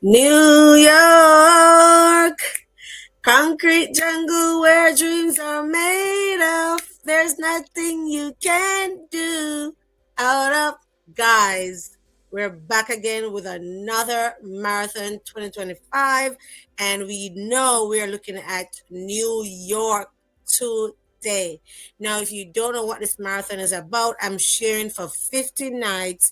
New York, concrete jungle where dreams are made of. There's nothing you can't do out of. Guys, we're back again with another Marathon 2025, and we know we're looking at New York today. Now, if you don't know what this marathon is about, I'm sharing for 50 nights,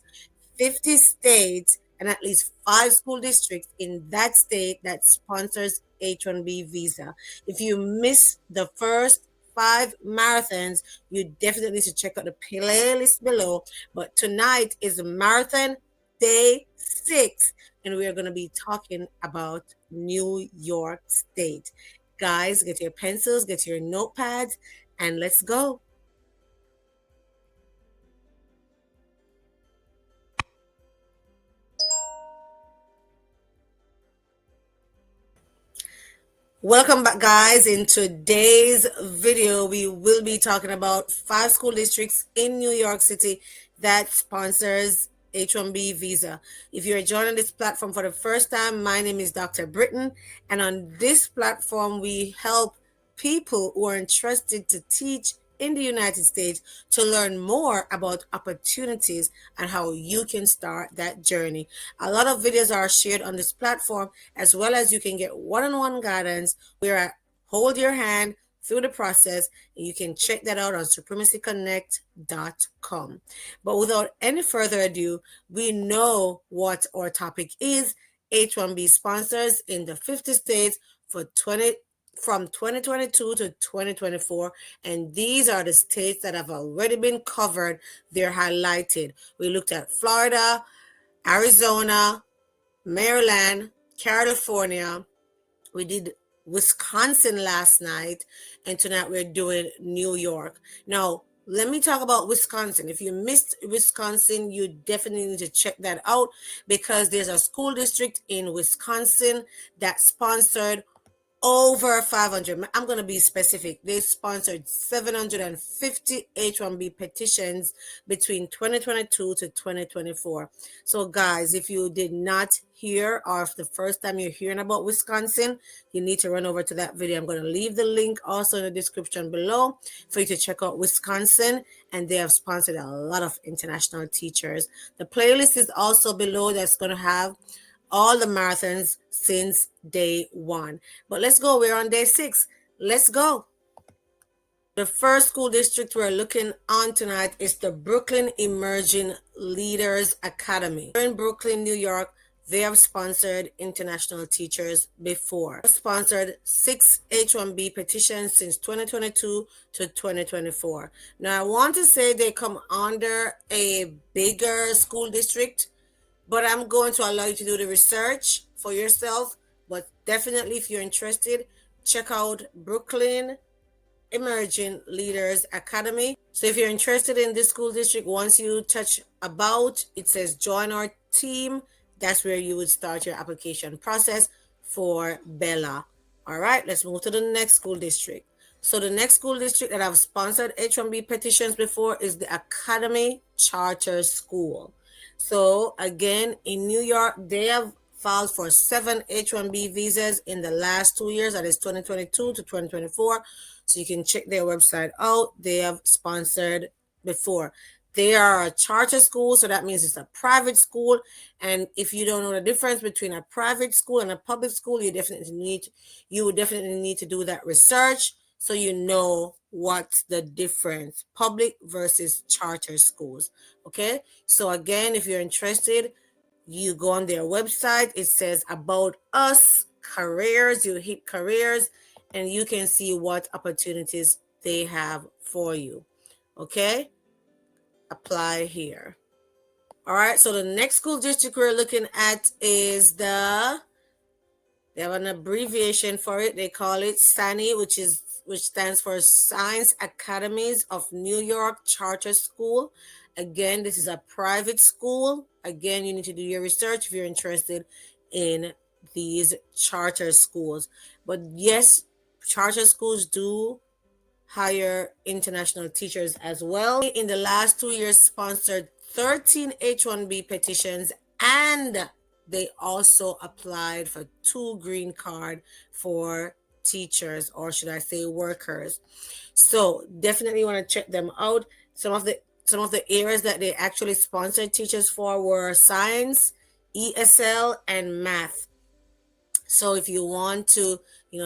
50 states, and at least 5 school districts in that state that sponsors H1B visa. If you miss the first 5 marathons, you definitely should check out the playlist below. But tonight is marathon day 6, and we are going to be talking about New York State. Guys, get your pencils, get your notepads, and let's go. Welcome back, guys. In today's video, we will be talking about 5 school districts in New York City that sponsors H1B visa. If you're joining this platform for the first time, my name is Dr. Britton, and on this platform, we help people who are interested to teach in the United States to learn more about opportunities and how you can start that journey. A lot of videos are shared on this platform, as well as you can get one-on-one guidance where I hold your hand through the process. You can check that out on supremacyconnect.com. But without any further ado, we know what our topic is: H1B sponsors in the 50 states for 20 from 2022 to 2024, and these are the states that have already been covered. They're highlighted. We looked at Florida, Arizona, Maryland, California. We did Wisconsin last night, and tonight we're doing New York. Now, let me talk about Wisconsin. If you missed Wisconsin, you definitely need to check that out, because there's a school district in Wisconsin that sponsored over 500. I'm going to be specific. They sponsored 750 H1B petitions between 2022 to 2024. So, guys, if you did not hear, or if the first time you're hearing about Wisconsin, you need to run over to that video. I'm going to leave the link also in the description below for you to check out Wisconsin, and they have sponsored a lot of international teachers. The playlist is also below that's going to have all the marathons since day 1. But let's go. We're on day 6. Let's go. The first school district we're looking on tonight is the Brooklyn Emerging Leaders Academy. In Brooklyn, New York, they have sponsored international teachers before. They've sponsored 6 H1B petitions since 2022 to 2024. Now, I want to say they come under a bigger school district, but I'm going to allow you to do the research for yourself. But definitely, if you're interested, check out Brooklyn Emerging Leaders Academy. So if you're interested in this school district, once you touch about, it says join our team. That's where you would start your application process for Bella. All right, let's move to the next school district. So the next school district that I've sponsored H1B petitions before is the Academy Charter School. So again, in New York, they have filed for 7 H1B visas in the last 2 years, that is 2022 to 2024. So you can check their website out. They have sponsored before. They are a charter school, so that means it's a private school. And if you don't know the difference between a private school and a public school, you would definitely need to do that research, so you know what's the difference: public versus charter schools. Okay, so again, if you're interested, you go on their website. It says about us, careers. You hit careers, and you can see what opportunities they have for you. Okay, apply here. All right, so the next school district we're looking at is they have an abbreviation for it. They call it SANY, which stands for Science Academies of New York Charter School. Again, this is a private school. Again, you need to do your research if you're interested in these charter schools. But yes, charter schools do hire international teachers as well. In the last 2 years, sponsored 13 H1B petitions and they also applied for 2 green card for teachers, or should I say workers. So definitely want to check them out. Some of the areas that they actually sponsored teachers for were science, ESL, and math. So if you want to,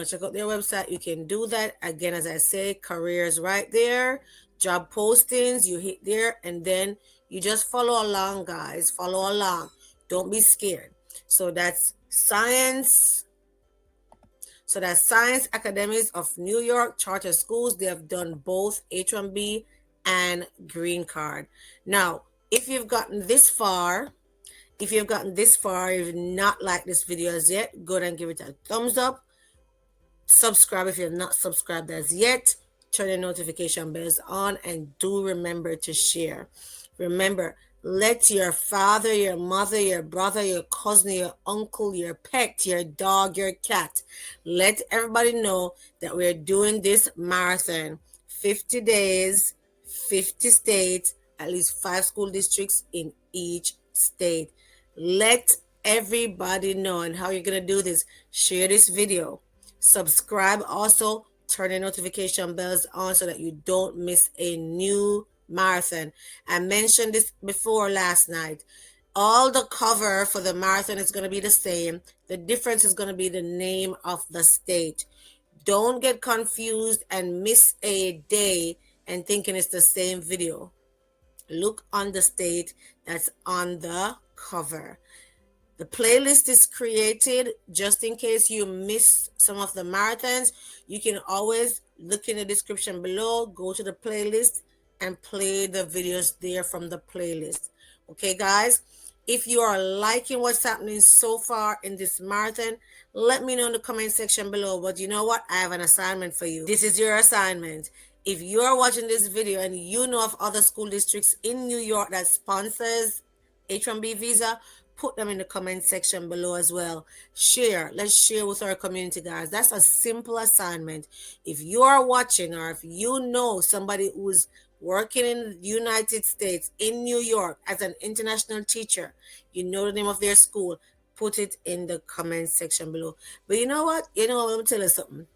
check out their website, you can do that. Again, as I say, careers right there, job postings, you hit there, and then you just follow along, guys. Follow along. Don't be scared. So that's science. So that's Science Academies of New York Charter Schools. They have done both H1B and green card. Now, if you've gotten this far, you've not liked this video as yet, go ahead and give it a thumbs up. Subscribe if you're not subscribed as yet. Turn your notification bells on, and do remember to share. Remember, let your father, your mother, your brother, your cousin, your uncle, your pet, your dog, your cat, let everybody know that we're doing this marathon. 50 days, 50 states, at least 5 school districts in each state. Let everybody know. And how you're going to do this: share this video, subscribe, also turn the notification bells on so that you don't miss a new marathon. I mentioned this before last night. All the cover for the marathon is going to be the same. The difference is going to be the name of the state. Don't get confused and miss a day and thinking it's the same video. Look on the state that's on the cover. The playlist is created just in case you miss some of the marathons. You can always look in the description below, go to the playlist, and play the videos there from the playlist. Okay, guys? If you are liking what's happening so far in this marathon, let me know in the comment section below. But you know what? I have an assignment for you. This is your assignment. If you are watching this video and you know of other school districts in New York that sponsors H1B visa, put them in the comment section below as well. Share. Let's share with our community, guys. That's a simple assignment. If you are watching, or if you know somebody who's working in the United States, in New York, as an international teacher, you know the name of their school, put it in the comment section below. But you know what? Let me tell you something.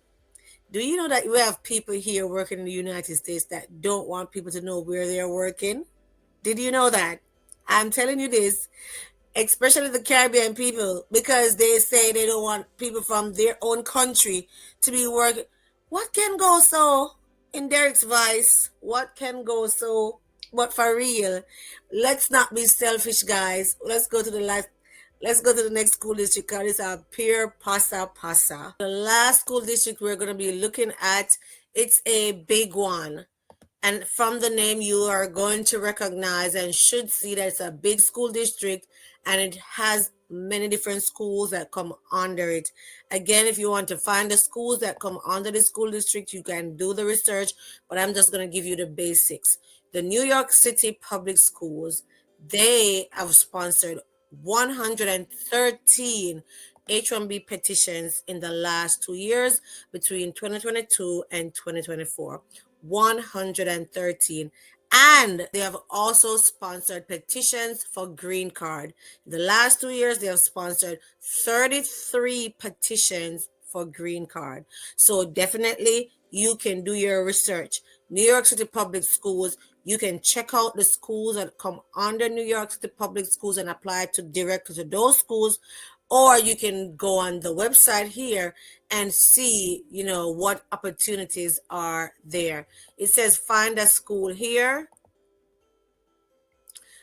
Do you know that we have people here working in the United States that don't want people to know where they're working? Did you know that? I'm telling you this, especially the Caribbean people, because they say they don't want people from their own country to be working. What can go so in Derek's voice? What can go so? But for real, let's not be selfish, guys. Let's go to the next school district, because it's a pure pasa pasa. The last school district we're going to be looking at, it's a big one. And from the name, you are going to recognize and should see that it's a big school district, and it has many different schools that come under it. Again, if you want to find the schools that come under the school district, you can do the research, but I'm just going to give you the basics. The New York City Public Schools, they have sponsored 113 H1B petitions in the last 2 years, between 2022 and 2024. 113. And they have also sponsored petitions for green card. The last 2 years, they have sponsored 33 petitions for green card. So definitely you can do your research. New York City Public Schools, you can check out the schools that come under New York City Public Schools and apply to directly to those schools. Or you can go on the website here and see, what opportunities are there. It says find a school here.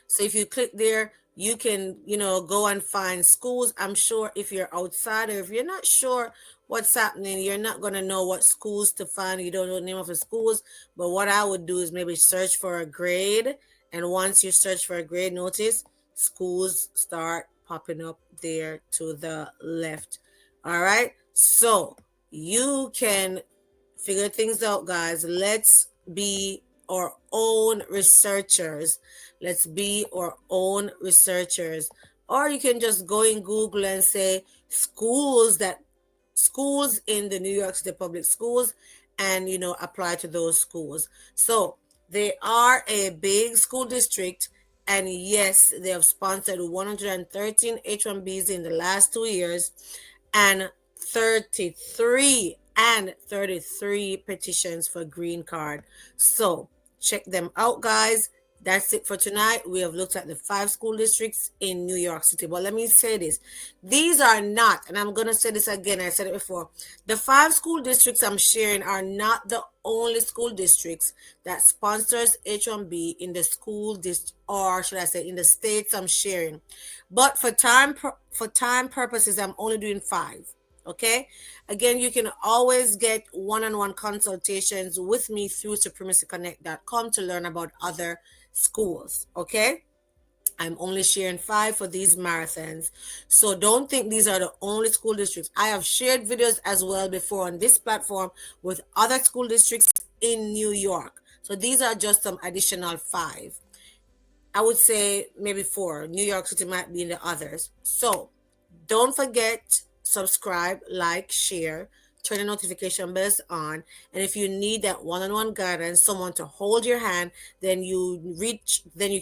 So if you click there, you can, go and find schools. I'm sure if you're outside, or if you're not sure what's happening, you're not going to know what schools to find. You don't know the name of the schools. But what I would do is maybe search for a grade. And once you search for a grade, notice schools start popping up there to the left. All right. So you can figure things out, guys. Let's be our own researchers. Let's be our own researchers. Or you can just go in Google and say schools in the New York City Public Schools, and apply to those schools. So they are a big school district, And yes, they have sponsored 113 H1Bs in the last 2 years, and 33 petitions for green card. So check them out, guys. That's it for tonight. We have looked at the 5 school districts in New York City. But let me say this. These are not, and I'm going to say this again, I said it before. The 5 school districts I'm sharing are not the only school districts that sponsors H1B in the school district, or should I say in the states I'm sharing. But for time purposes, I'm only doing 5. Okay. Again, you can always get one-on-one consultations with me through supremacyconnect.com to learn about other schools. Okay. I'm only sharing 5 for these marathons. So don't think these are the only school districts. I have shared videos as well before on this platform with other school districts in New York. So these are just some additional 5. I would say maybe 4. New York City might be in the others. So don't forget, subscribe, like, share, turn the notification bells on. And if you need that one-on-one guidance, someone to hold your hand, then you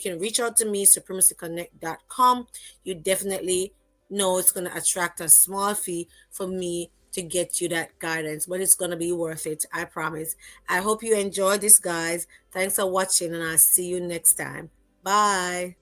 can reach out to me, supremacyconnect.com. You definitely know it's going to attract a small fee for me to get you that guidance, but it's going to be worth it. I promise. I hope you enjoyed this, guys. Thanks for watching, and I'll see you next time. Bye.